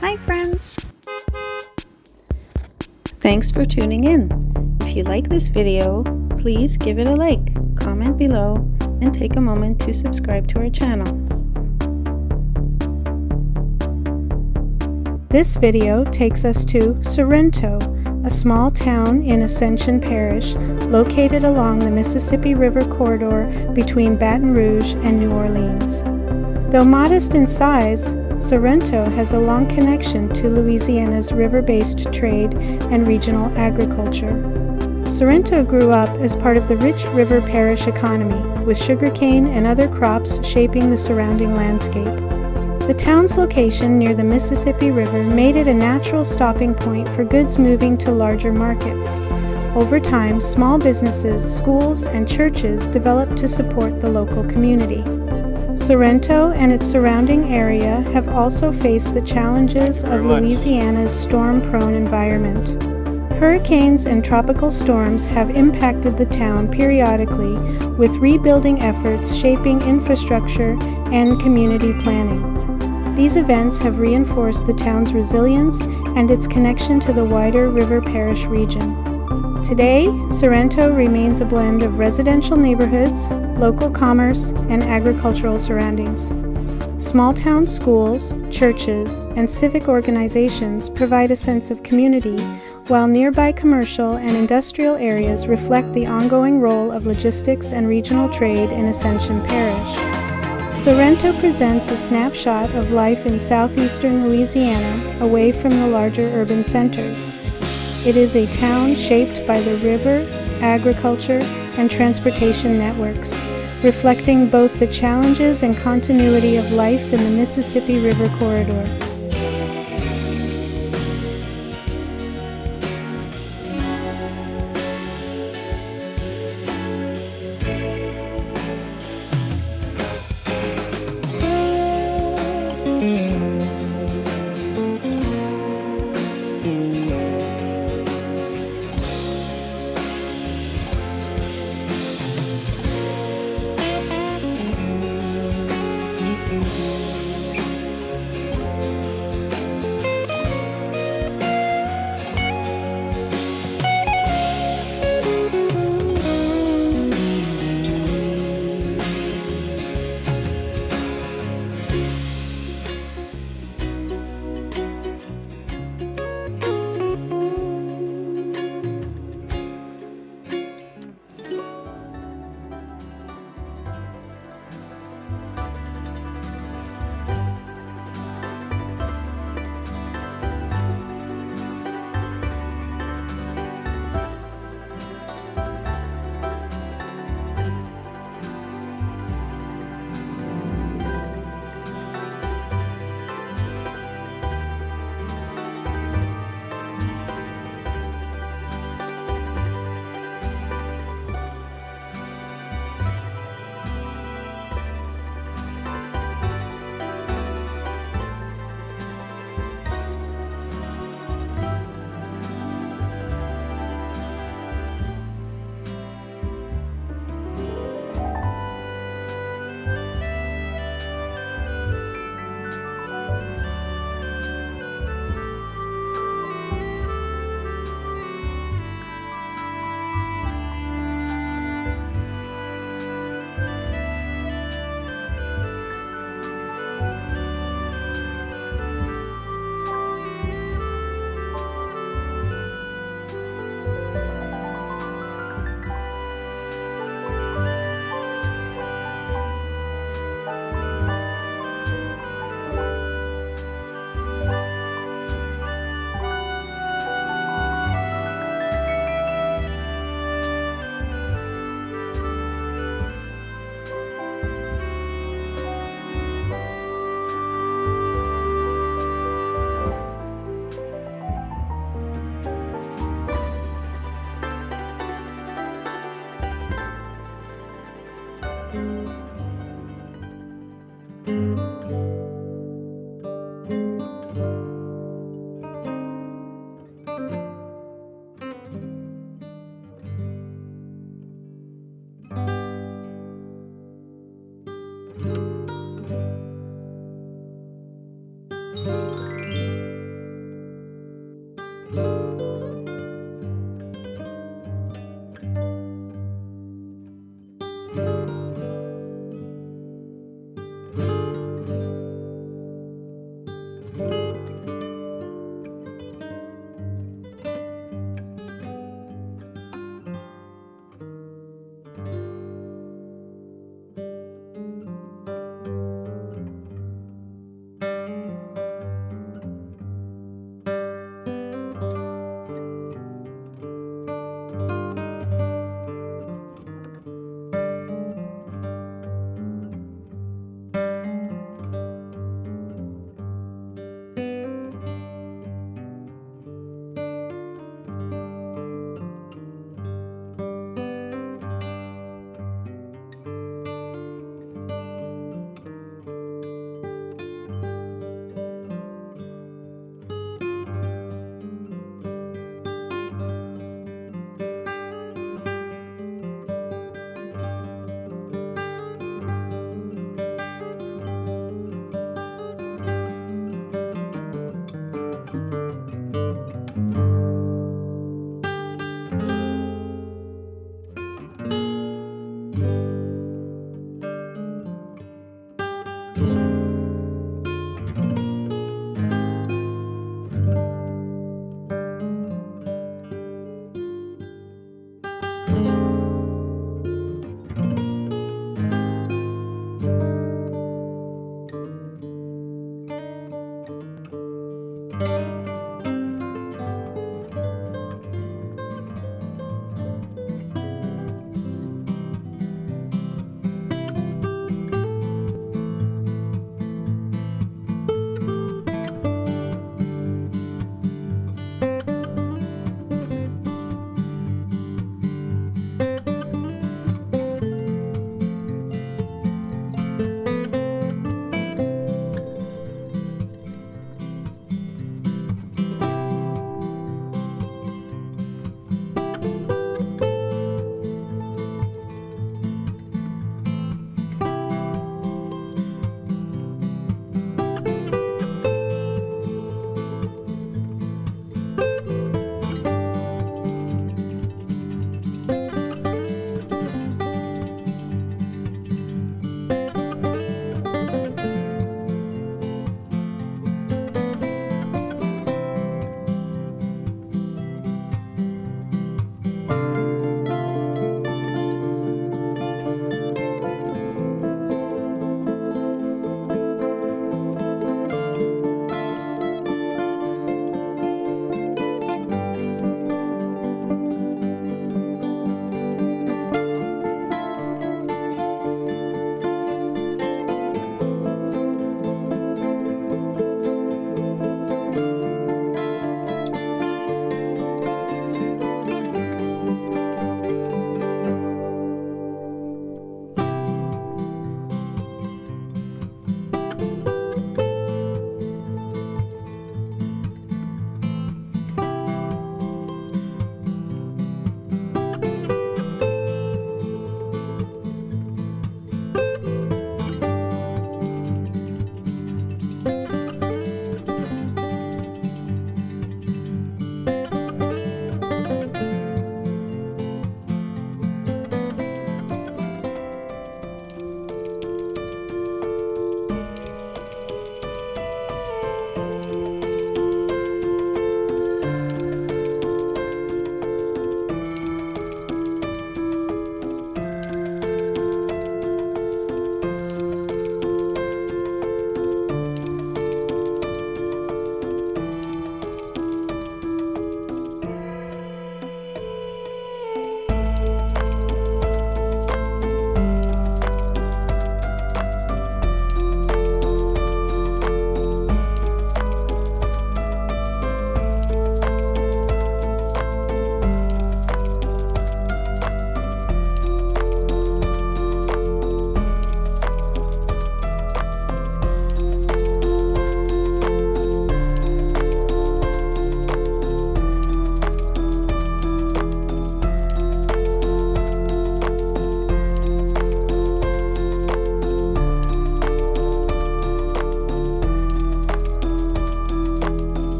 Hi friends! Thanks for tuning in. If you like this video, please give it a like, comment below, and take a moment to subscribe to our channel. This video takes us to Sorrento, a small town in Ascension Parish located along the Mississippi River corridor between Baton Rouge and New Orleans. Though modest in size, Sorrento has a long connection to Louisiana's river-based trade and regional agriculture. Sorrento grew up as part of the rich river parish economy, with sugarcane and other crops shaping the surrounding landscape. The town's location near the Mississippi River made it a natural stopping point for goods moving to larger markets. Over time, small businesses, schools, and churches developed to support the local community. Sorrento and its surrounding area have also faced the challenges of Louisiana's storm-prone environment. Hurricanes and tropical storms have impacted the town periodically, with rebuilding efforts shaping infrastructure and community planning. These events have reinforced the town's resilience and its connection to the wider River Parish region. Today, Sorrento remains a blend of residential neighborhoods, local commerce, and agricultural surroundings. Small-town schools, churches, and civic organizations provide a sense of community, while nearby commercial and industrial areas reflect the ongoing role of logistics and regional trade in Ascension Parish. Sorrento presents a snapshot of life in southeastern Louisiana, away from the larger urban centers. It is a town shaped by the river, agriculture, and transportation networks, reflecting both the challenges and continuity of life in the Mississippi River corridor.